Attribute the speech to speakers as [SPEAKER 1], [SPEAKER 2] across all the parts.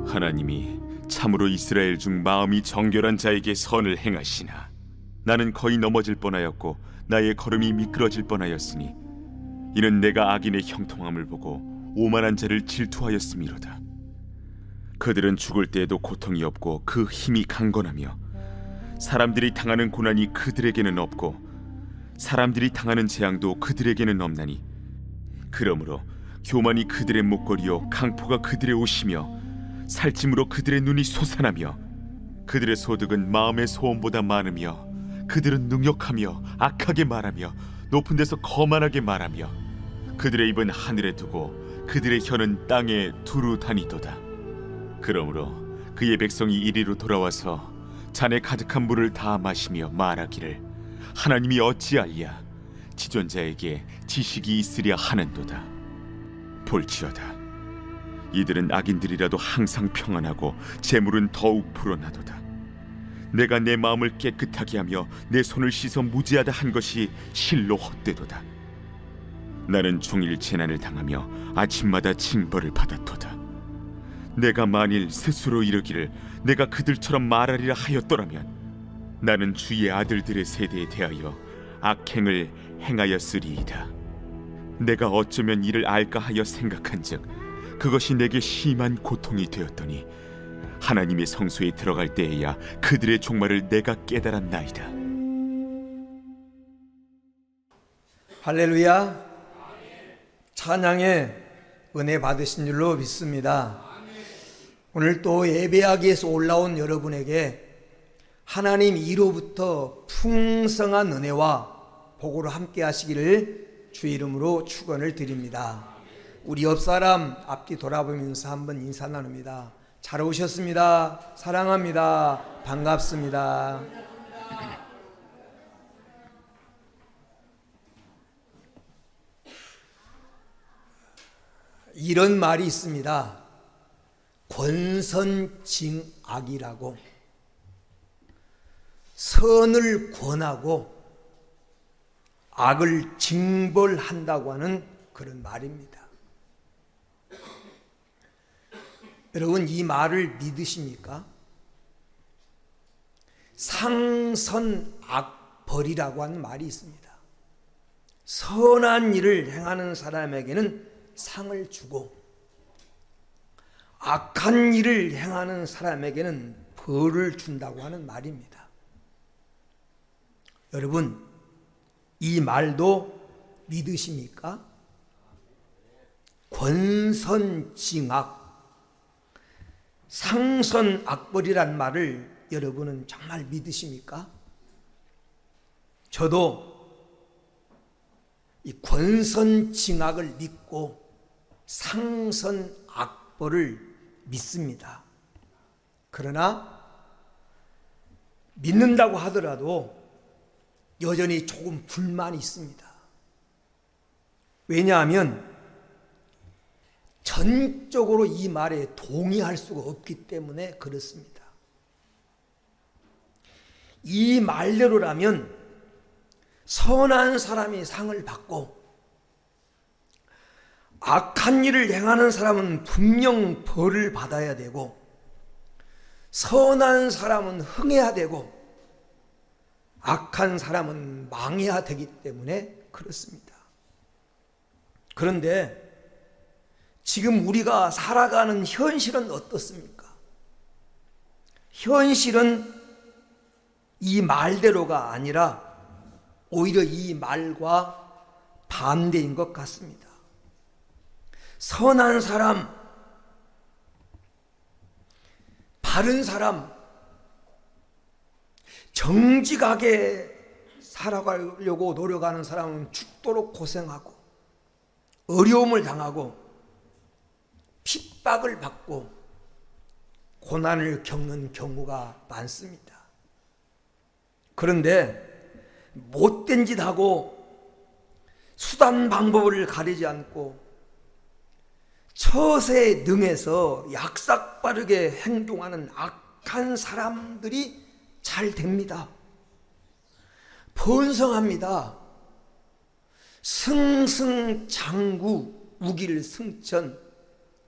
[SPEAKER 1] 하나님이 참으로 이스라엘 중 마음이 정결한 자에게 선을 행하시나 나는 거의 넘어질 뻔하였고 나의 걸음이 미끄러질 뻔하였으니 이는 내가 악인의 형통함을 보고 오만한 자를 질투하였음이로다. 그들은 죽을 때에도 고통이 없고 그 힘이 강건하며 사람들이 당하는 고난이 그들에게는 없고 사람들이 당하는 재앙도 그들에게는 없나니 그러므로 교만이 그들의 목걸이요 강포가 그들의 옷이며 살찜으로 그들의 눈이 솟아나며 그들의 소득은 마음의 소원보다 많으며 그들은 능욕하며 악하게 말하며 높은 데서 거만하게 말하며 그들의 입은 하늘에 두고 그들의 혀는 땅에 두루 다니도다. 그러므로 그의 백성이 이리로 돌아와서 잔에 가득한 물을 다 마시며 말하기를 하나님이 어찌하랴 지존자에게 지식이 있으랴 하는도다. 볼지어다 이들은 악인들이라도 항상 평안하고 재물은 더욱 불어나도다. 내가 내 마음을 깨끗하게 하며 내 손을 씻어 무죄하다 한 것이 실로 헛되도다. 나는 종일 재난을 당하며 아침마다 징벌을 받았도다. 내가 만일 스스로 이르기를 내가 그들처럼 말하리라 하였더라면 나는 주의 아들들의 세대에 대하여 악행을 행하였으리이다. 내가 어쩌면 이를 알까 하여 생각한즉 그것이 내게 심한 고통이 되었더니 하나님의 성소에 들어갈 때에야 그들의 종말을 내가 깨달았나이다.
[SPEAKER 2] 할렐루야. 찬양의 은혜 받으신 줄로 믿습니다. 오늘 또 예배하기 위해서 올라온 여러분에게 하나님 이로부터 풍성한 은혜와 복으로 함께 하시기를 주 이름으로 축원을 드립니다. 우리 옆사람 앞뒤 돌아보면서 한번 인사 나눕니다. 잘 오셨습니다. 사랑합니다. 반갑습니다. 이런 말이 있습니다. 권선징악이라고. 선을 권하고 악을 징벌한다고 하는 그런 말입니다. 여러분 이 말을 믿으십니까? 상선악벌이라고 하는 말이 있습니다. 선한 일을 행하는 사람에게는 상을 주고 악한 일을 행하는 사람에게는 벌을 준다고 하는 말입니다. 여러분 이 말도 믿으십니까? 권선징악, 상선악벌이란 말을 여러분은 정말 믿으십니까? 저도 이 권선징악을 믿고 상선악벌을 믿습니다. 그러나 믿는다고 하더라도 여전히 조금 불만이 있습니다. 왜냐하면 전적으로 이 말에 동의할 수가 없기 때문에 그렇습니다. 이 말대로라면 선한 사람이 상을 받고 악한 일을 행하는 사람은 분명 벌을 받아야 되고 선한 사람은 흥해야 되고 악한 사람은 망해야 되기 때문에 그렇습니다. 그런데 지금 우리가 살아가는 현실은 어떻습니까? 현실은 이 말대로가 아니라 오히려 이 말과 반대인 것 같습니다. 선한 사람, 바른 사람, 정직하게 살아가려고 노력하는 사람은 죽도록 고생하고 어려움을 당하고 핍박을 받고 고난을 겪는 경우가 많습니다. 그런데 못된 짓 하고 수단 방법을 가리지 않고 처세에 능해서 약삭빠르게 행동하는 악한 사람들이 잘 됩니다. 번성합니다. 승승장구 우길승천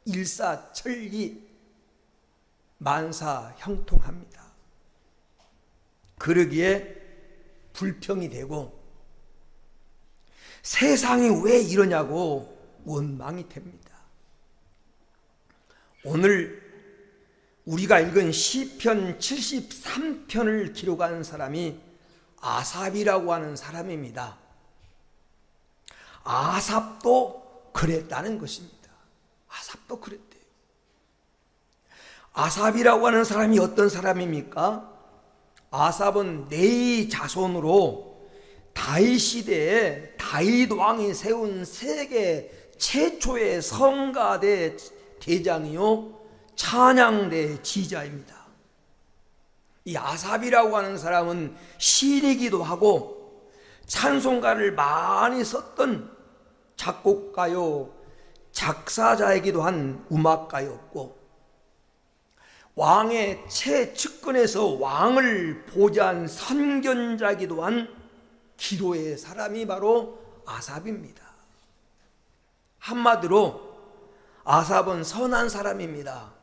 [SPEAKER 2] 일사천리 만사형통합니다. 그러기에 불평이 되고 세상이 왜 이러냐고 원망이 됩니다. 오늘 우리가 읽은 시편 73편을 기록한 사람이 아삽이라고 하는 사람입니다. 아삽도 그랬다는 것입니다. 아삽도 그랬대요. 아삽이라고 하는 사람이 어떤 사람입니까? 아삽은 네이 자손으로 다윗 시대에 다윗 왕이 세운 세계 최초의 성가대 대장이요 찬양대 지자입니다. 이 아삽이라고 하는 사람은 시이기도 하고 찬송가를 많이 썼던 작곡가요 작사자이기도 한 음악가였고 왕의 최측근에서 왕을 보좌한 선견자이기도 한 기도의 사람이 바로 아삽입니다. 한마디로 아삽은 선한 사람입니다.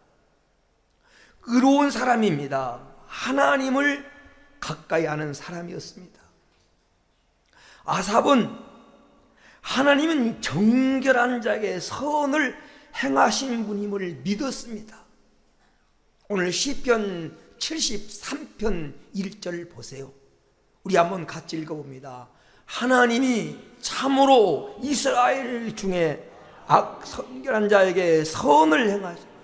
[SPEAKER 2] 의로운 사람입니다. 하나님을 가까이 하는 사람이었습니다. 아삽은 하나님은 정결한 자에게 선을 행하신 분임을 믿었습니다. 오늘 시편 73편 1절 보세요. 우리 한번 같이 읽어봅니다. 하나님이 참으로 이스라엘 중에 선결한 자에게 선을 행하십니다.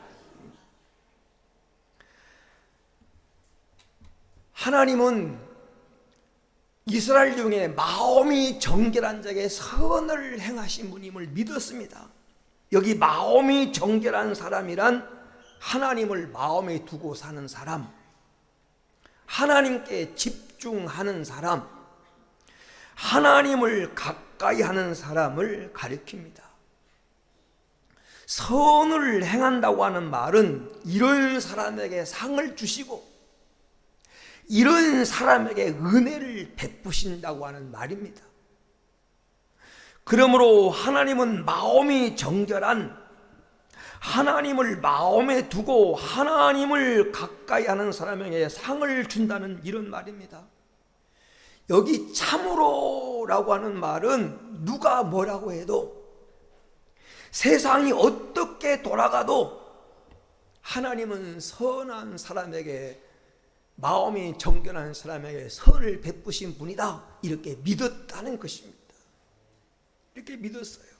[SPEAKER 2] 하나님은 이스라엘 중에 마음이 정결한 자에게 선을 행하신 분임을 믿었습니다. 여기 마음이 정결한 사람이란 하나님을 마음에 두고 사는 사람, 하나님께 집중하는 사람, 하나님을 가까이 하는 사람을 가리킵니다. 선을 행한다고 하는 말은 이런 사람에게 상을 주시고 이런 사람에게 은혜를 베푸신다고 하는 말입니다. 그러므로 하나님은 마음이 정결한, 하나님을 마음에 두고 하나님을 가까이 하는 사람에게 상을 준다는 이런 말입니다. 여기 참으로라고 하는 말은 누가 뭐라고 해도 세상이 어떻게 돌아가도 하나님은 선한 사람에게, 마음이 정결한 사람에게 선을 베푸신 분이다, 이렇게 믿었다는 것입니다. 이렇게 믿었어요.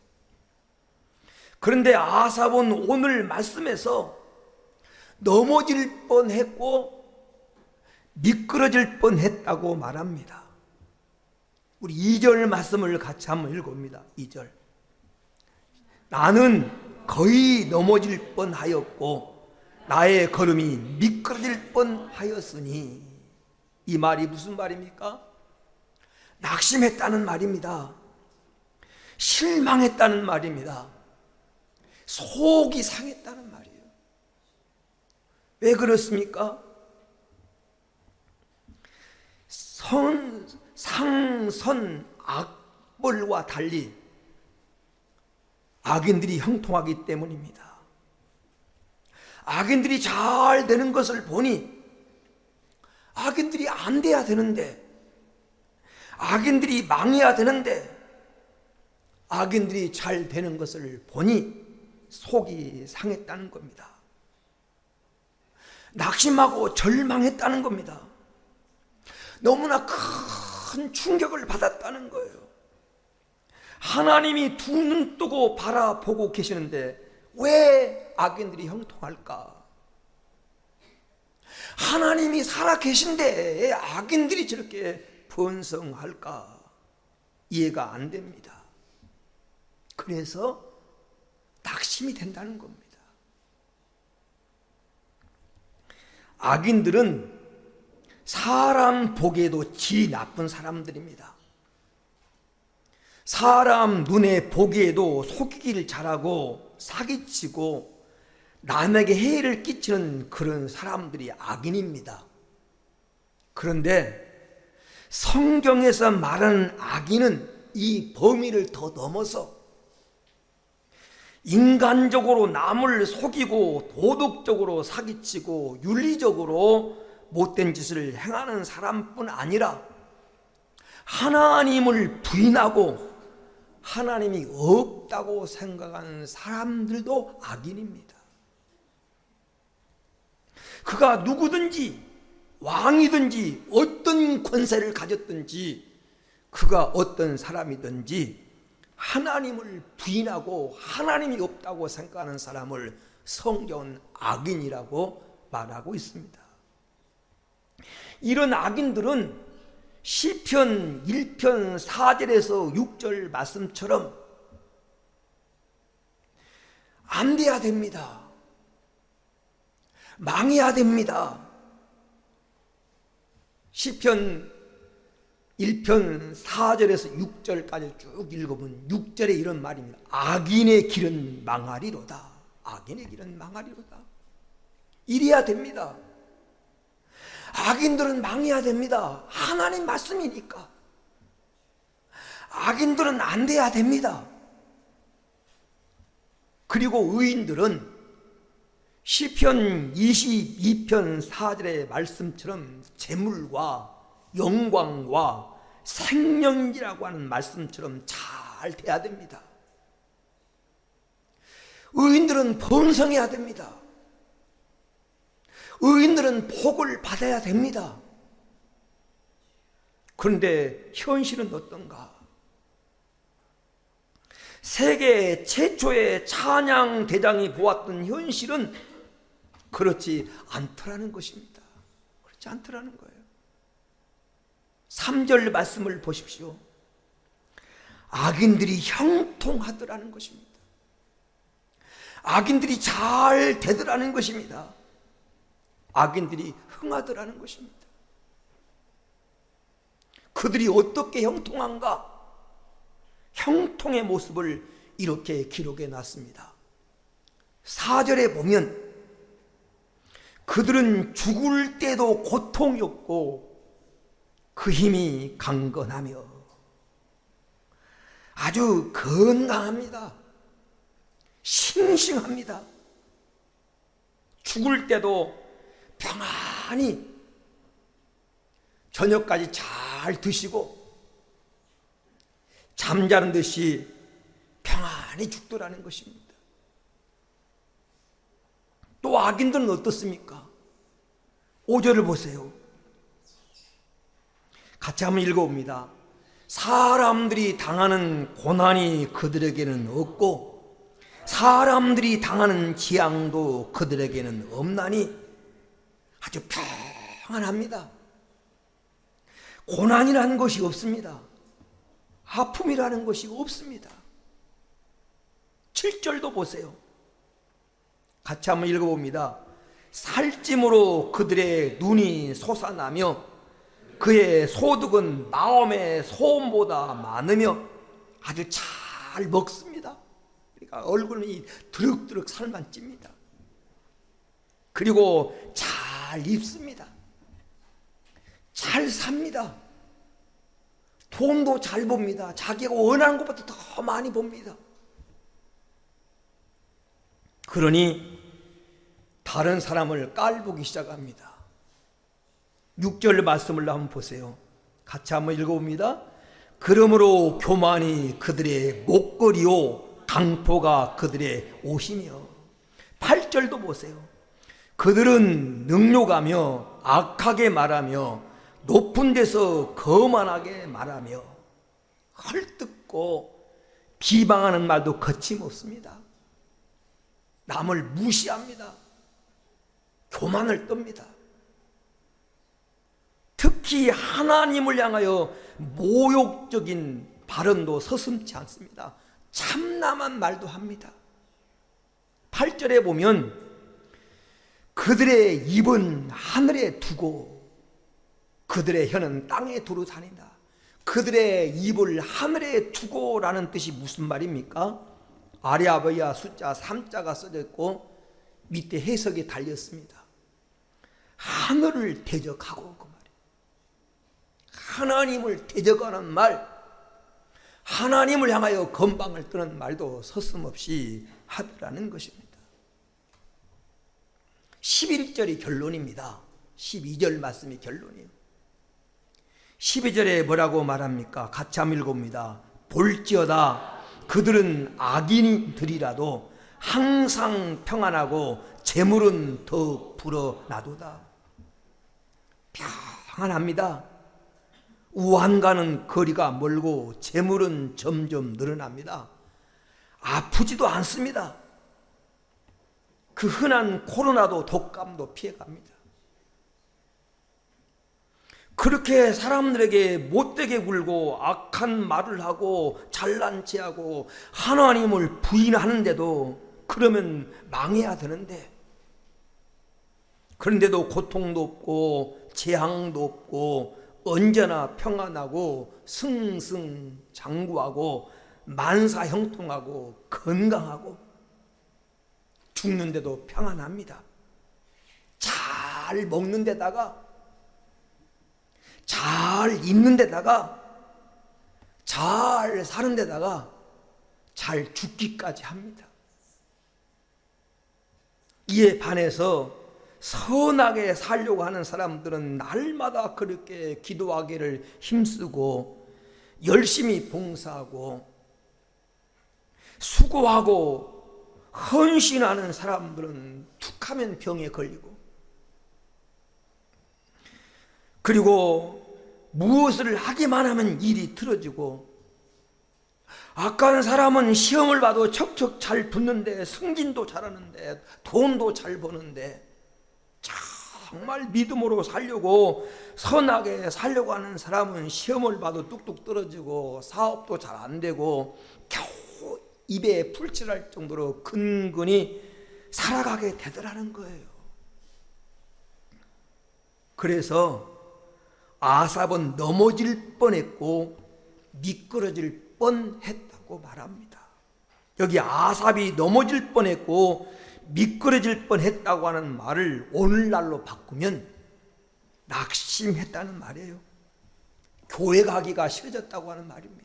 [SPEAKER 2] 그런데 아삽은 오늘 말씀에서 넘어질 뻔했고 미끄러질 뻔했다고 말합니다. 우리 2절 말씀을 같이 한번 읽어봅니다. 2절. 나는 거의 넘어질 뻔하였고 나의 걸음이 미끄러질 뻔하였으니. 이 말이 무슨 말입니까? 낙심했다는 말입니다. 실망했다는 말입니다. 속이 상했다는 말이에요. 왜 그렇습니까? 상선 악벌과 달리 악인들이 형통하기 때문입니다. 악인들이 잘 되는 것을 보니 악인들이 안 돼야 되는데, 악인들이 망해야 되는데 악인들이 잘 되는 것을 보니 속이 상했다는 겁니다. 낙심하고 절망했다는 겁니다. 너무나 큰 충격을 받았다는 거예요. 하나님이 두 눈 뜨고 바라보고 계시는데 왜 악인들이 형통할까? 하나님이 살아 계신데 악인들이 저렇게 번성할까? 이해가 안 됩니다. 그래서 낙심이 된다는 겁니다. 악인들은 사람 보기에도 지 나쁜 사람들입니다. 사람 눈에 보기에도 속이기를 잘하고 사기치고 남에게 해를 끼치는 그런 사람들이 악인입니다. 그런데 성경에서 말하는 악인은 이 범위를 더 넘어서 인간적으로 남을 속이고 도덕적으로 사기치고 윤리적으로 못된 짓을 행하는 사람뿐 아니라 하나님을 부인하고 하나님이 없다고 생각하는 사람들도 악인입니다. 그가 누구든지 왕이든지 어떤 권세를 가졌든지 그가 어떤 사람이든지 하나님을 부인하고 하나님이 없다고 생각하는 사람을 성경은 악인이라고 말하고 있습니다. 이런 악인들은 시편 1편 4절에서 6절 말씀처럼 안 돼야 됩니다. 망해야 됩니다. 시편 1편 4절에서 6절까지 쭉 읽어보면 6절에 이런 말입니다. 악인의 길은 망하리로다. 악인의 길은 망하리로다. 이래야 됩니다. 악인들은 망해야 됩니다. 하나님 말씀이니까. 악인들은 안 돼야 됩니다. 그리고 의인들은 시편 22편 4절의 말씀처럼 재물과 영광과 생명이라고 하는 말씀처럼 잘 돼야 됩니다. 의인들은 번성해야 됩니다. 의인들은 복을 받아야 됩니다. 그런데 현실은 어떤가? 세계 최초의 찬양 대장이 보았던 현실은 그렇지 않더라는 것입니다. 그렇지 않더라는 거예요. 3절 말씀을 보십시오. 악인들이 형통하더라는 것입니다. 악인들이 잘 되더라는 것입니다. 악인들이 흥하더라는 것입니다. 그들이 어떻게 형통한가? 형통의 모습을 이렇게 기록해 놨습니다. 4절에 보면 그들은 죽을 때도 고통이 없고 그 힘이 강건하며 아주 건강합니다. 싱싱합니다. 죽을 때도 평안히 저녁까지 잘 드시고 잠자는 듯이 평안히 죽더라는 것입니다. 또 악인들은 어떻습니까? 5절을 보세요. 같이 한번 읽어봅니다. 사람들이 당하는 고난이 그들에게는 없고 사람들이 당하는 재앙도 그들에게는 없나니 아주 평안합니다. 고난이라는 것이 없습니다. 아픔이라는 것이 없습니다. 7절도 보세요. 같이 한번 읽어봅니다. 살찜으로 그들의 눈이 솟아나며 그의 소득은 마음의 소음보다 많으며 아주 잘 먹습니다. 그러니까 얼굴이 드륵드륵 살만 찝니다. 그리고 잘 입습니다. 잘 삽니다. 돈도 잘 봅니다. 자기가 원하는 것보다 더 많이 봅니다. 그러니 다른 사람을 깔보기 시작합니다. 6절 말씀을 한번 보세요. 같이 한번 읽어봅니다. 그러므로 교만이 그들의 목걸이요 강포가 그들의 옷이며 8절도 보세요. 그들은 능욕하며 악하게 말하며 높은 데서 거만하게 말하며 헐뜯고 비방하는 말도 거침없습니다. 남을 무시합니다. 교만을 떱니다. 특히 하나님을 향하여 모욕적인 발언도 서슴지 않습니다. 참남한 말도 합니다. 8절에 보면 그들의 입은 하늘에 두고 그들의 혀는 땅에 두루 다닌다. 그들의 입을 하늘에 두고라는 뜻이 무슨 말입니까? 아리아베야 숫자 3자가 써져 있고 밑에 해석이 달렸습니다. 하늘을 대적하고 그 말이에요. 하나님을 대적하는 말, 하나님을 향하여 건방을 뜨는 말도 서슴없이 하더라는 것입니다. 11절이 결론입니다. 12절 말씀이 결론이에요. 12절에 뭐라고 말합니까? 같이 한번 읽어봅니다. 볼지어다 그들은 악인들이라도 항상 평안하고 재물은 더 불어나도다. 평안합니다. 우환과는 거리가 멀고 재물은 점점 늘어납니다. 아프지도 않습니다. 그 흔한 코로나도 독감도 피해갑니다. 그렇게 사람들에게 못되게 굴고 악한 말을 하고 잘난 체하고 하나님을 부인하는데도 그러면 망해야 되는데, 그런데도 고통도 없고 재앙도 없고 언제나 평안하고 승승장구하고 만사형통하고 건강하고 죽는데도 평안합니다. 잘 먹는 데다가 잘 입는 데다가 잘 사는 데다가 잘 죽기까지 합니다. 이에 반해서 선하게 살려고 하는 사람들은 날마다 그렇게 기도하기를 힘쓰고 열심히 봉사하고 수고하고 헌신하는 사람들은 툭하면 병에 걸리고, 그리고 무엇을 하기만 하면 일이 틀어지고, 악한 사람은 시험을 봐도 척척 잘 붙는데 승진도 잘하는데 돈도 잘 버는데, 정말 믿음으로 살려고 선하게 살려고 하는 사람은 시험을 봐도 뚝뚝 떨어지고 사업도 잘 안 되고 겨우 입에 풀칠할 정도로 근근히 살아가게 되더라는 거예요. 그래서 아삽은 넘어질 뻔했고 미끄러질 뻔했다고 말합니다. 여기 아삽이 넘어질 뻔했고 미끄러질 뻔했다고 하는 말을 오늘날로 바꾸면 낙심했다는 말이에요. 교회 가기가 싫어졌다고 하는 말입니다.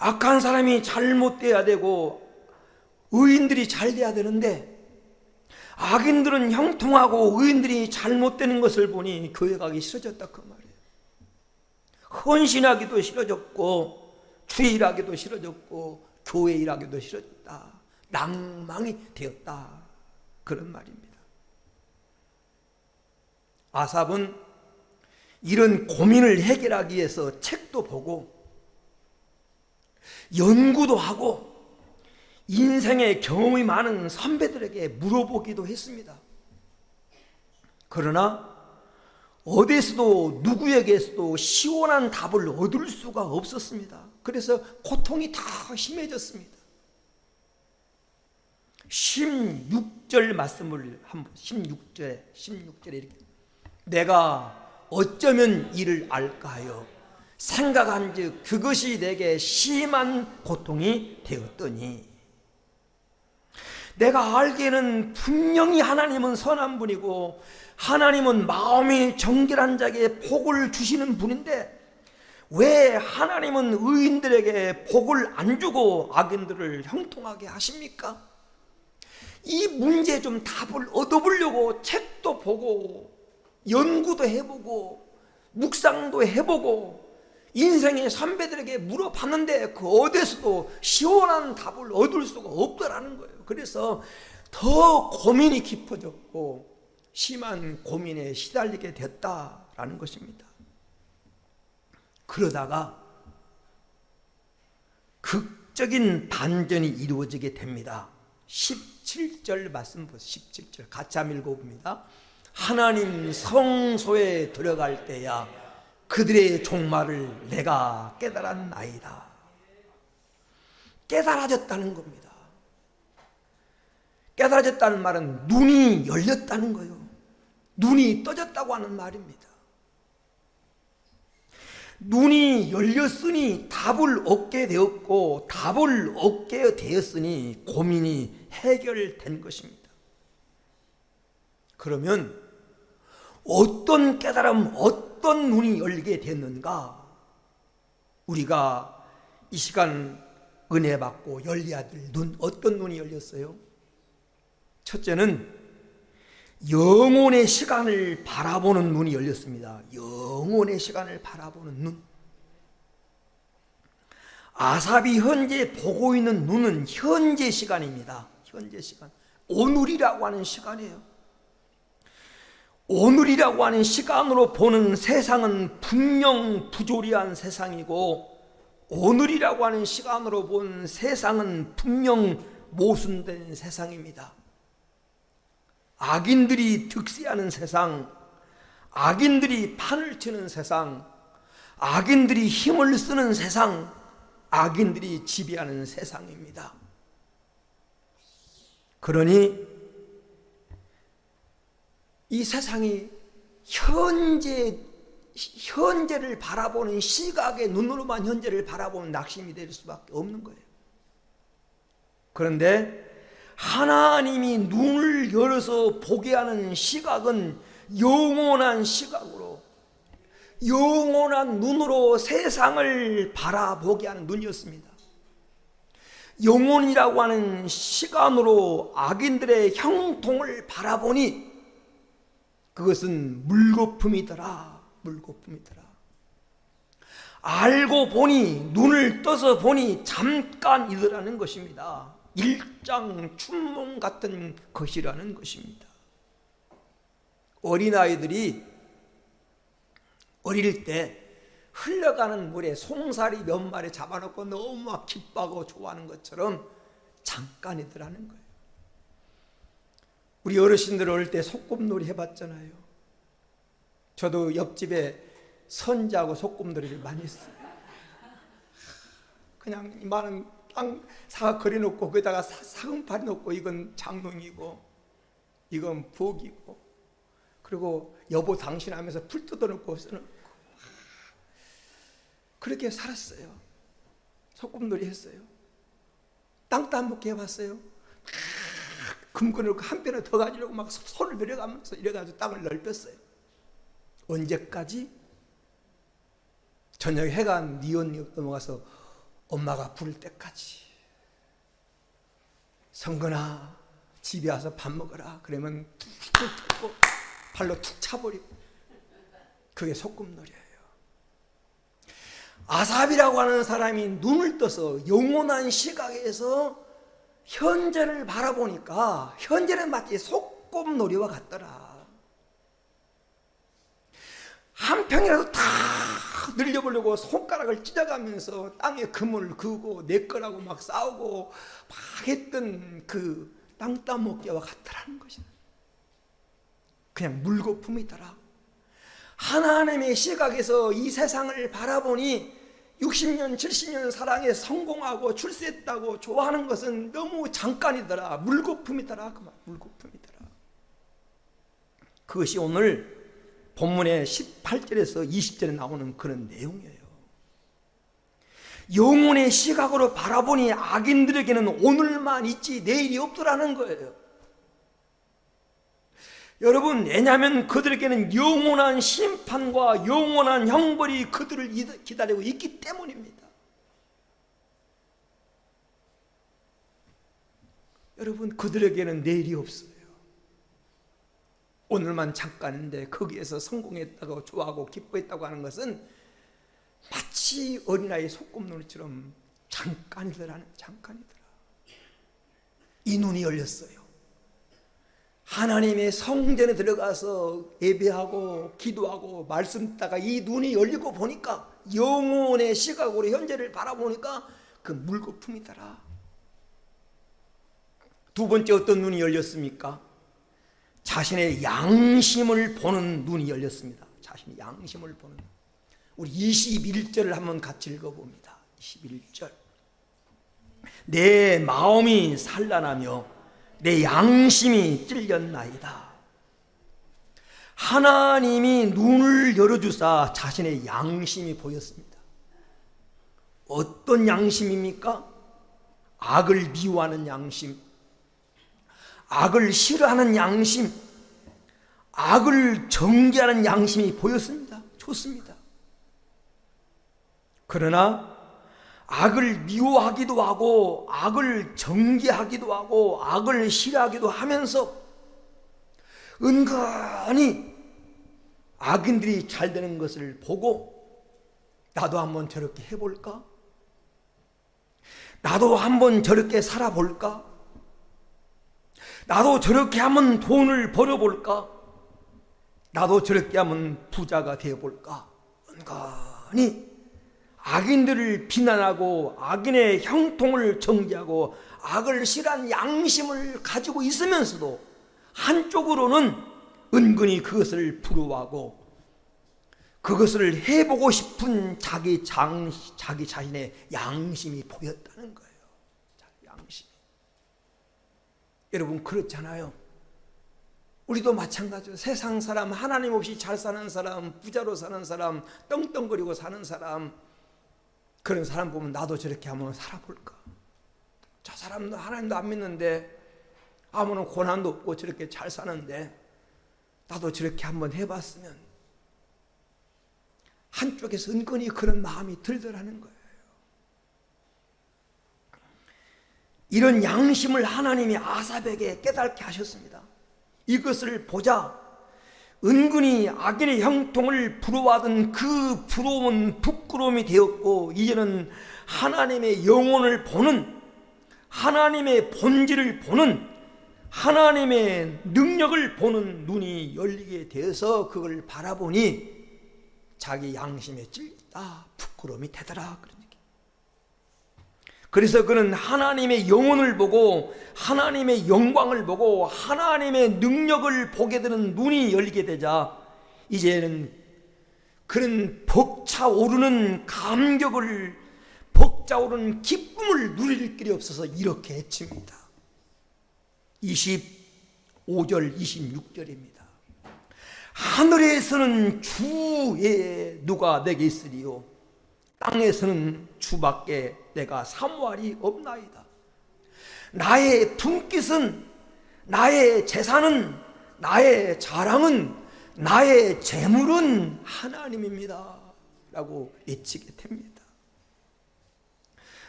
[SPEAKER 2] 악한 사람이 잘못돼야 되고 의인들이 잘 돼야 되는데, 악인들은 형통하고 의인들이 잘못되는 것을 보니 교회 가기 싫어졌다 그 말이에요. 헌신하기도 싫어졌고 주일하기도 싫어졌고 교회 일하기도 싫어졌다, 낭망이 되었다, 그런 말입니다. 아삽은 이런 고민을 해결하기 위해서 책도 보고 연구도 하고 인생의 경험이 많은 선배들에게 물어보기도 했습니다. 그러나 어디서도 누구에게서도 시원한 답을 얻을 수가 없었습니다. 그래서 고통이 더 심해졌습니다. 16절 말씀을 한번 16절에 이렇게, 내가 어쩌면 이를 알까요? 생각한즉 그것이 내게 심한 고통이 되었더니, 내가 알기에는 분명히 하나님은 선한 분이고 하나님은 마음이 정결한 자에게 복을 주시는 분인데 왜 하나님은 의인들에게 복을 안 주고 악인들을 형통하게 하십니까? 이 문제에 좀 답을 얻어보려고 책도 보고 연구도 해보고 묵상도 해보고 인생의 선배들에게 물어봤는데 그 어디서도 시원한 답을 얻을 수가 없더라는 거예요. 그래서 더 고민이 깊어졌고 심한 고민에 시달리게 됐다라는 것입니다. 그러다가 극적인 반전이 이루어지게 됩니다. 17절 말씀 보세요. 17절 같이 한번 읽어봅니다. 하나님 성소에 들어갈 때야 그들의 종말을 내가 깨달았나이다. 깨달아졌다는 겁니다. 깨달아졌다는 말은 눈이 열렸다는 거예요. 눈이 떠졌다고 하는 말입니다. 눈이 열렸으니 답을 얻게 되었고 답을 얻게 되었으니 고민이 해결된 것입니다. 그러면 어떤 깨달음, 어떤 눈이 열리게 됐는가? 우리가 이 시간 은혜 받고 열려야 될 눈, 어떤 눈이 열렸어요? 첫째는 영혼의 시간을 바라보는 눈이 열렸습니다. 영혼의 시간을 바라보는 눈. 아삽이 현재 보고 있는 눈은 현재 시간입니다. 현재 시간. 오늘이라고 하는 시간이에요. 오늘이라고 하는 시간으로 보는 세상은 분명 부조리한 세상이고, 오늘이라고 하는 시간으로 본 세상은 분명 모순된 세상입니다. 악인들이 득세하는 세상, 악인들이 판을 치는 세상, 악인들이 힘을 쓰는 세상, 악인들이 지배하는 세상입니다. 그러니 이 세상이 현재를 바라보는 시각의 눈으로만 현재를 바라보는 낙심이 될 수밖에 없는 거예요. 그런데 하나님이 눈을 열어서 보게 하는 시각은 영원한 시각으로, 영원한 눈으로 세상을 바라보게 하는 눈이었습니다. 영혼이라고 하는 시간으로 악인들의 형통을 바라보니 그것은 물거품이더라. 물거품이더라. 알고 보니, 눈을 떠서 보니 잠깐이더라는 것입니다. 일장 춘몽 같은 것이라는 것입니다. 어린아이들이 어릴 때 흘러가는 물에 송사리 몇 마리 잡아놓고 너무 막 기뻐하고 좋아하는 것처럼 잠깐이더라는 거예요. 우리 어르신들 어릴 때 소꿉놀이 해봤잖아요. 저도 옆집에 선지하고 소꿉놀이를 많이 했어요. 그냥 이만한 땅 사과 그려놓고 거기다가 사금팔이 놓고, 이건 장롱이고 이건 부엌이고, 그리고 여보 당신 하면서 풀 뜯어놓고 쓰는, 그렇게 살았어요. 소꿉놀이 했어요. 땅 따먹기 해봤어요. 금근을 한 뼘을 더 가지려고 막 손을 들여가면서 이래가지고 땅을 넓혔어요. 언제까지? 저녁에 해가 니언 넘어가서 엄마가 부를 때까지. 성근아, 집에 와서 밥 먹어라. 그러면 툭툭 털고 발로 툭 차버리고. 그게 소꿉놀이에요. 아삽이라고 하는 사람이 눈을 떠서 영원한 시각에서 현재를 바라보니까 현재는 마치 소꿉놀이와 같더라. 한 평이라도 다 늘려보려고 손가락을 찢어가면서 땅에 그물을 그고 내 거라고 막 싸우고 막 했던 그 땅 따먹기와 같더라는 것이다. 그냥 물거품이더라. 하나님의 시각에서 이 세상을 바라보니 60년, 70년 사랑에 성공하고 출세했다고 좋아하는 것은 너무 잠깐이더라. 물거품이더라. 그 말, 물거품이더라. 그것이 오늘 본문의 18절에서 20절에 나오는 그런 내용이에요. 영혼의 시각으로 바라보니 악인들에게는 오늘만 있지 내일이 없더라는 거예요. 여러분, 왜냐하면 그들에게는 영원한 심판과 영원한 형벌이 그들을 기다리고 있기 때문입니다. 여러분, 그들에게는 내일이 없어요. 오늘만 잠깐인데 거기에서 성공했다고 좋아하고 기뻐했다고 하는 것은 마치 어린아이 소꿉놀이처럼 잠깐이더라. 이 눈이 열렸어요. 하나님의 성전에 들어가서 예배하고 기도하고 말씀 듣다가 이 눈이 열리고 보니까, 영혼의 시각으로 현재를 바라보니까 그 물거품이더라. 두 번째 어떤 눈이 열렸습니까? 자신의 양심을 보는 눈이 열렸습니다. 자신의 양심을 보는 눈. 우리 21절을 한번 같이 읽어봅니다. 21절. 내 마음이 산란하며 내 양심이 찔렸나이다. 하나님이 눈을 열어주사 자신의 양심이 보였습니다. 어떤 양심입니까? 악을 미워하는 양심, 악을 싫어하는 양심, 악을 정죄하는 양심이 보였습니다. 좋습니다. 그러나 악을 미워하기도 하고 악을 정죄하기도 하고 악을 싫어하기도 하면서 은근히 악인들이 잘 되는 것을 보고 나도 한번 저렇게 해볼까? 나도 한번 저렇게 살아볼까? 나도 저렇게 한번 돈을 벌어볼까? 나도 저렇게 한번 부자가 되어볼까? 은근히 악인들을 비난하고 악인의 형통을 정죄하고 악을 싫어하는 양심을 가지고 있으면서도 한쪽으로는 은근히 그것을 부러워하고 그것을 해보고 싶은 자기 자신의 양심이 보였다는 거예요. 양심이. 여러분 그렇잖아요. 우리도 마찬가지예요. 세상 사람, 하나님 없이 잘 사는 사람, 부자로 사는 사람, 떵떵거리고 사는 사람, 그런 사람 보면 나도 저렇게 한번 살아볼까? 저 사람도 하나님도 안 믿는데 아무런 고난도 없고 저렇게 잘 사는데 나도 저렇게 한번 해봤으면, 한쪽에서 은근히 그런 마음이 들더라는 거예요. 이런 양심을 하나님이 아삽에게 깨닫게 하셨습니다. 이것을 보자 은근히 악인의 형통을 부러워하던 그 부러움은 부끄러움이 되었고, 이제는 하나님의 영혼을 보는, 하나님의 본질을 보는, 하나님의 능력을 보는 눈이 열리게 되어서 그걸 바라보니 자기 양심에 찔렸다, 부끄러움이 되더라, 그런 얘기. 그래서 그는 하나님의 영혼을 보고 하나님의 영광을 보고 하나님의 능력을 보게 되는 눈이 열리게 되자 이제는 그런 벅차오르는 감격을, 벅차오르는 기쁨을 누릴 길이 없어서 이렇게 외칩니다. 25절 26절입니다. 하늘에서는 주에 누가 내게 있으리요, 땅에서는 주밖에 내가 사모할이 없나이다. 나의 품깃은, 나의 재산은, 나의 자랑은, 나의 재물은 하나님입니다 라고 외치게 됩니다.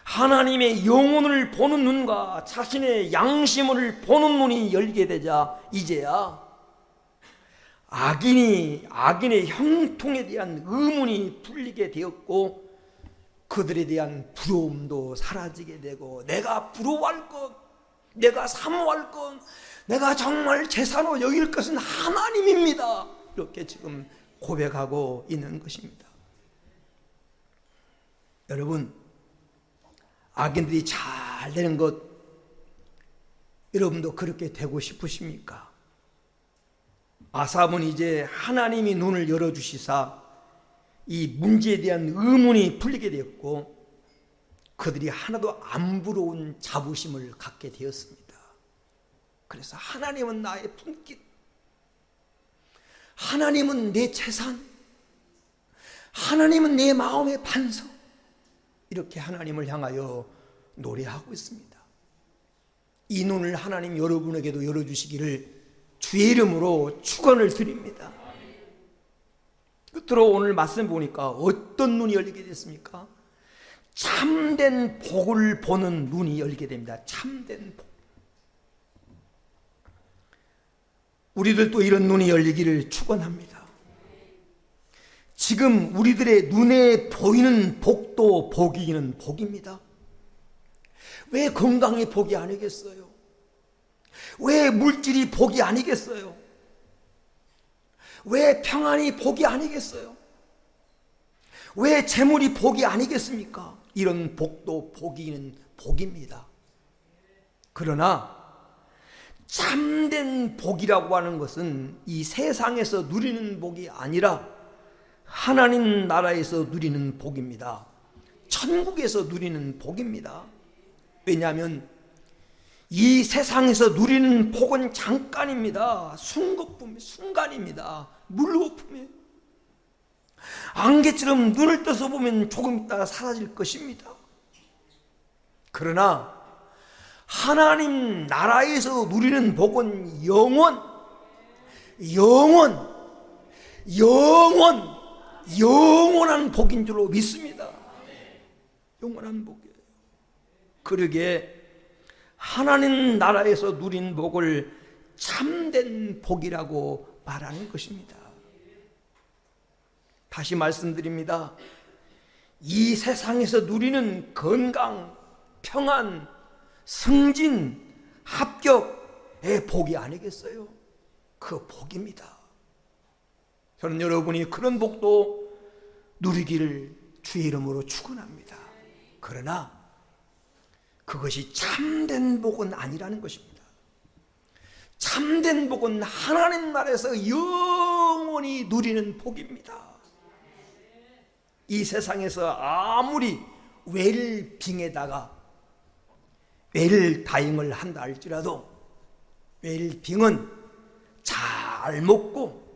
[SPEAKER 2] 하나님의 영혼을 보는 눈과 자신의 양심을 보는 눈이 열리게 되자 이제야 악인의 형통에 대한 의문이 풀리게 되었고, 그들에 대한 부러움도 사라지게 되고, 내가 부러워할 것, 내가 사모할 것, 내가 정말 재산으로 여길 것은 하나님입니다, 이렇게 지금 고백하고 있는 것입니다. 여러분, 악인들이 잘 되는 것, 여러분도 그렇게 되고 싶으십니까? 아삽은 이제 하나님이 눈을 열어주시사 이 문제에 대한 의문이 풀리게 되었고, 그들이 하나도 안 부러운 자부심을 갖게 되었습니다. 그래서 하나님은 나의 품깃, 하나님은 내 재산, 하나님은 내 마음의 반석, 이렇게 하나님을 향하여 노래하고 있습니다. 이 눈을 하나님 여러분에게도 열어주시기를 주의 이름으로 축원을 드립니다. 끝으로 오늘 말씀 보니까 어떤 눈이 열리게 됐습니까? 참된 복을 보는 눈이 열리게 됩니다. 참된 복. 우리들도 이런 눈이 열리기를 축원합니다. 지금 우리들의 눈에 보이는 복도 복이기는 복입니다. 왜 건강이 복이 아니겠어요? 왜 물질이 복이 아니겠어요? 왜 평안이 복이 아니겠어요? 왜 재물이 복이 아니겠습니까? 이런 복도 복이는 복입니다. 그러나 참된 복이라고 하는 것은 이 세상에서 누리는 복이 아니라 하나님 나라에서 누리는 복입니다. 천국에서 누리는 복입니다. 왜냐하면 이 세상에서 누리는 복은 잠깐입니다. 순간입니다. 물거품이에요. 안개처럼 눈을 떠서 보면 조금 있다가 사라질 것입니다. 그러나 하나님 나라에서 누리는 복은 영원한 복인 줄로 믿습니다. 영원한 복이에요. 그러게 하나님 나라에서 누린 복을 참된 복이라고 말하는 것입니다. 다시 말씀드립니다. 이 세상에서 누리는 건강, 평안, 승진, 합격의 복이 아니겠어요? 그 복입니다. 저는 여러분이 그런 복도 누리기를 주의 이름으로 축원합니다. 그러나 그것이 참된 복은 아니라는 것입니다. 참된 복은 하나님 나라에서 영원히 누리는 복입니다. 이 세상에서 아무리 웰빙에다가 웰다잉을 한다 할지라도 웰빙은 잘 먹고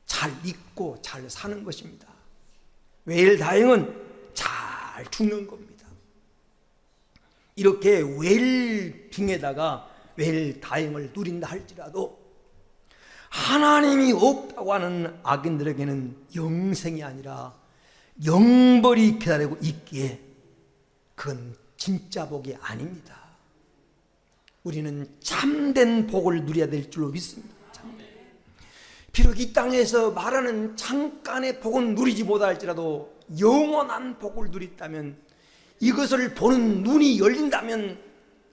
[SPEAKER 2] 잘 입고 잘 사는 것입니다. 웰다잉은 잘 죽는 겁니다. 이렇게 웰빙에다가 웰다잉을 누린다 할지라도 하나님이 없다고 하는 악인들에게는 영생이 아니라 영벌이 기다리고 있기에 그건 진짜 복이 아닙니다. 우리는 참된 복을 누려야 될 줄로 믿습니다. 비록 이 땅에서 말하는 잠깐의 복은 누리지 못할지라도 영원한 복을 누린다면, 이것을 보는 눈이 열린다면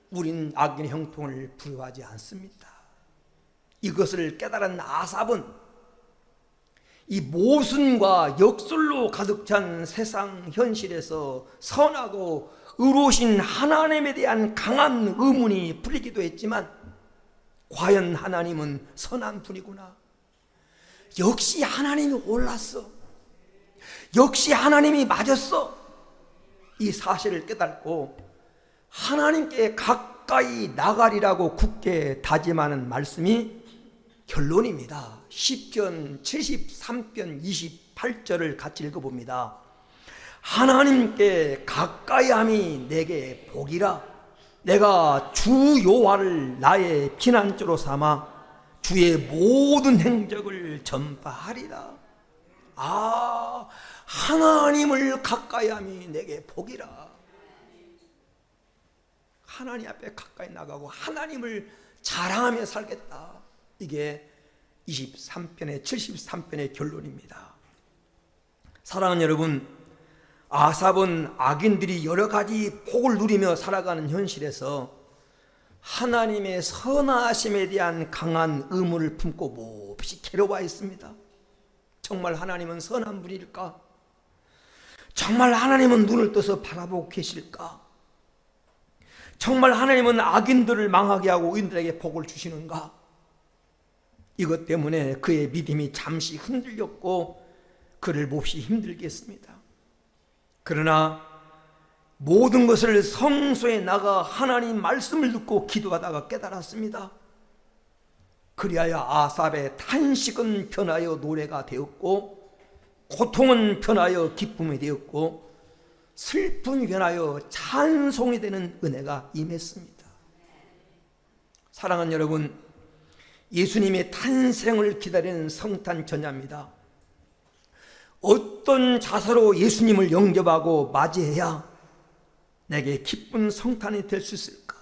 [SPEAKER 2] 우린 악인의 형통을 부러워하지 않습니다. 이것을 깨달은 아삽은 이 모순과 역설로 가득 찬 세상 현실에서 선하고 의로우신 하나님에 대한 강한 의문이 풀리기도 했지만, 과연 하나님은 선한 분이구나, 역시 하나님이 옳았어, 역시 하나님이 맞았어, 이 사실을 깨닫고 하나님께 가까이 나가리라고 굳게 다짐하는 말씀이 결론입니다. 시편 73편 28절을 같이 읽어봅니다. 하나님께 가까이함이 내게 복이라. 내가 주 여호와를 나의 피난처로 삼아 주의 모든 행적을 전파하리라. 하나님을 가까이함이 내게 복이라. 하나님 앞에 가까이 나가고 하나님을 자랑하며 살겠다. 이게 23편의 73편의 결론입니다. 사랑하는 여러분, 아삽은 악인들이 여러 가지 복을 누리며 살아가는 현실에서 하나님의 선하심에 대한 강한 의문을 품고 몹시 괴로워했습니다. 정말 하나님은 선한 분일까? 정말 하나님은 눈을 떠서 바라보고 계실까? 정말 하나님은 악인들을 망하게 하고 의인들에게 복을 주시는가? 이것 때문에 그의 믿음이 잠시 흔들렸고 그를 몹시 힘들게 했습니다. 그러나 모든 것을 성소에 나가 하나님 말씀을 듣고 기도하다가 깨달았습니다. 그리하여 아삽의 탄식은 변하여 노래가 되었고, 고통은 변하여 기쁨이 되었고, 슬픔이 변하여 찬송이 되는 은혜가 임했습니다. 사랑하는 여러분, 예수님의 탄생을 기다리는 성탄 전야입니다. 어떤 자세로 예수님을 영접하고 맞이해야 내게 기쁜 성탄이 될 수 있을까?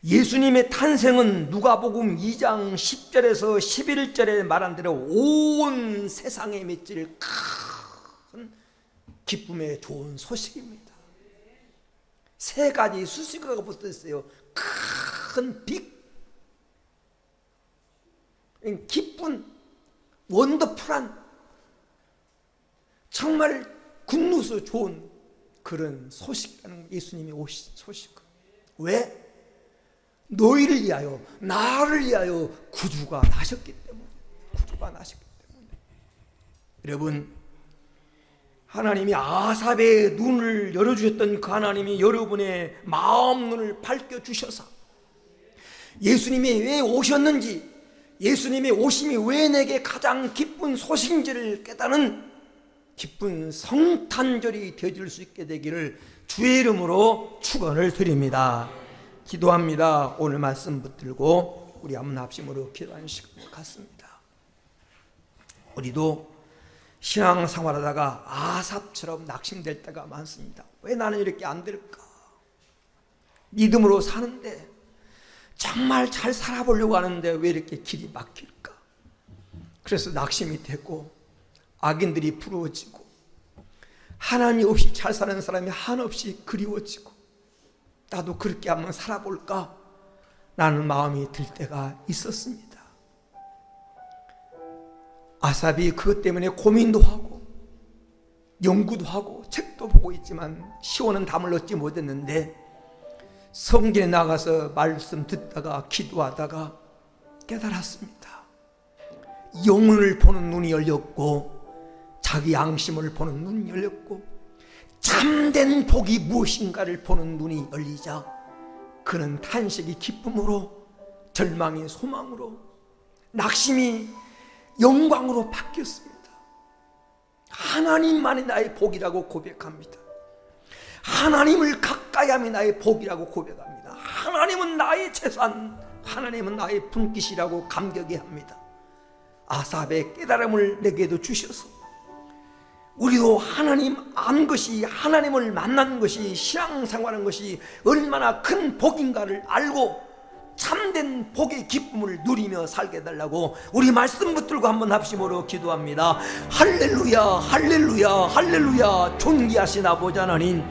[SPEAKER 2] 예수님의 탄생은 누가복음 2장 10절에서 11절에 말한 대로 온 세상에 맺힐 큰 기쁨의 좋은 소식입니다. 세 가지 수식어가 붙어 있어요. 큰 빅, 기쁜, 원더풀한, 정말 굿뉴스 좋은 그런 소식이라는 예수님이 오신 소식. 왜? 너희를 위하여, 나를 위하여 구주가 나셨기 때문에. 구주가 나셨기 때문에. 여러분, 하나님이 아삽의 눈을 열어주셨던 그 하나님이 여러분의 마음 눈을 밝혀주셔서 예수님이 왜 오셨는지, 예수님의 오심이 왜 내게 가장 기쁜 소식인지를 깨닫는 기쁜 성탄절이 되어질 수 있게 되기를 주의 이름으로 축원을 드립니다. 기도합니다. 오늘 말씀 붙들고 우리 한번 합심으로 기도하는 시간을 갖습니다. 우리도 신앙생활하다가 아삽처럼 낙심될 때가 많습니다. 왜 나는 이렇게 안 될까? 믿음으로 사는데 정말 잘 살아보려고 하는데 왜 이렇게 길이 막힐까? 그래서 낙심이 되고 악인들이 부러워지고 하나님 없이 잘 사는 사람이 한없이 그리워지고 나도 그렇게 한번 살아볼까? 라는 마음이 들 때가 있었습니다. 아삽이 그것 때문에 고민도 하고 연구도 하고 책도 보고 있지만 시원한 담을 얻지 못했는데 성전에 나가서 말씀 듣다가 기도하다가 깨달았습니다. 영혼을 보는 눈이 열렸고 자기 양심을 보는 눈이 열렸고 참된 복이 무엇인가를 보는 눈이 열리자 그는 탄식이 기쁨으로 절망이 소망으로 낙심이 영광으로 바뀌었습니다. 하나님만이 나의 복이라고 고백합니다. 하나님을 가까이 함이 나의 복이라고 고백합니다. 하나님은 나의 재산, 하나님은 나의 분깃이라고 감격해 합니다. 아삽의 깨달음을 내게도 주셔서 우리도 하나님 안 것이, 하나님을 만난 것이, 신앙생활하는 것이 얼마나 큰 복인가를 알고 참된 복의 기쁨을 누리며 살게 해달라고 우리 말씀 붙들고 한번 합심으로 기도합니다. 할렐루야, 할렐루야, 할렐루야. 존귀하신 아버지 하나님,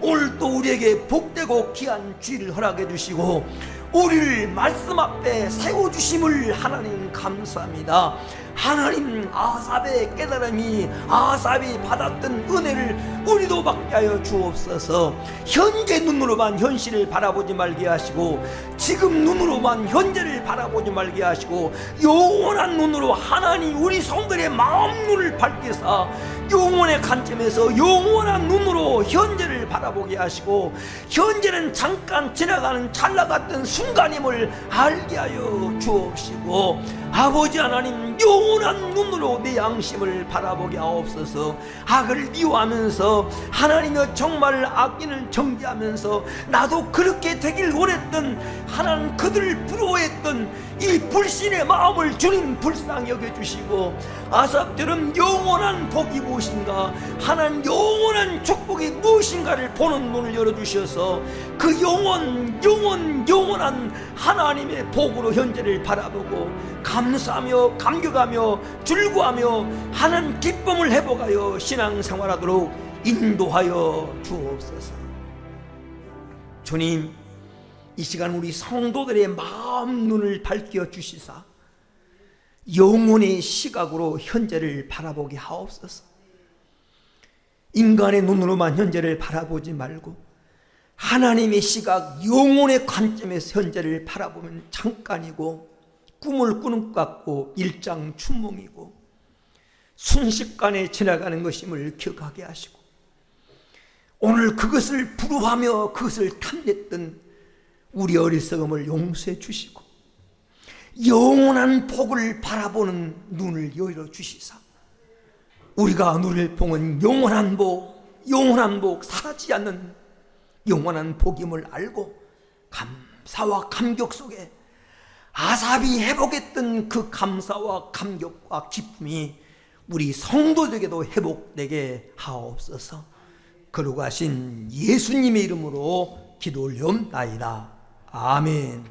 [SPEAKER 2] 오늘 또 우리에게 복되고 귀한 주일을 허락해 주시고 우리를 말씀 앞에 세워주심을 하나님 감사합니다. 하나님, 아삽의 깨달음이, 아삽이 받았던 은혜를 우리도 받게 하여 주옵소서. 현재 눈으로만 현실을 바라보지 말게 하시고 지금 눈으로만 현재를 바라보지 말게 하시고 영원한 눈으로 하나님 우리 성들의 마음 눈을 밝게사 영원의 관점에서 영원한 눈으로 현재를 바라보게 하시고 현재는 잠깐 지나가는 찰나 같은 순간임을 알게 하여 주옵시고 아버지 하나님, 영원한 눈으로 내 양심을 바라보게 하옵소서. 악을 미워하면서 하나님의 정말 악인을 정죄하면서 나도 그렇게 되길 원했던 하나님, 그들을 부러워했던 이 불신의 마음을 주님 불쌍히 여겨주시고 아삽처럼 영원한 복이 무엇인가, 하나님 영원한 축복이 무엇인가를 보는 눈을 열어주셔서 그 영원한 하나님의 복으로 현재를 바라보고 감사하며 감격하며 즐거워하며 하나님 기쁨을 회복하여 신앙생활하도록 인도하여 주옵소서. 주님, 이 시간 우리 성도들의 마음 눈을 밝혀 주시사 영혼의 시각으로 현재를 바라보게 하옵소서. 인간의 눈으로만 현재를 바라보지 말고 하나님의 시각, 영혼의 관점에서 현재를 바라보면 잠깐이고 꿈을 꾸는 것 같고 일장춘몽이고 순식간에 지나가는 것임을 기억하게 하시고 오늘 그것을 부러워하며 그것을 탐냈던 우리 어리석음을 용서해 주시고 영원한 복을 바라보는 눈을 열어주시사 우리가 누릴 복은 영원한 복, 사라지지 않는 영원한 복임을 알고 감사와 감격 속에 아삽이 회복했던 그 감사와 감격과 기쁨이 우리 성도들에게도 회복되게 하옵소서. 거룩하신 예수님의 이름으로 기도 올려옵나이다. 아멘.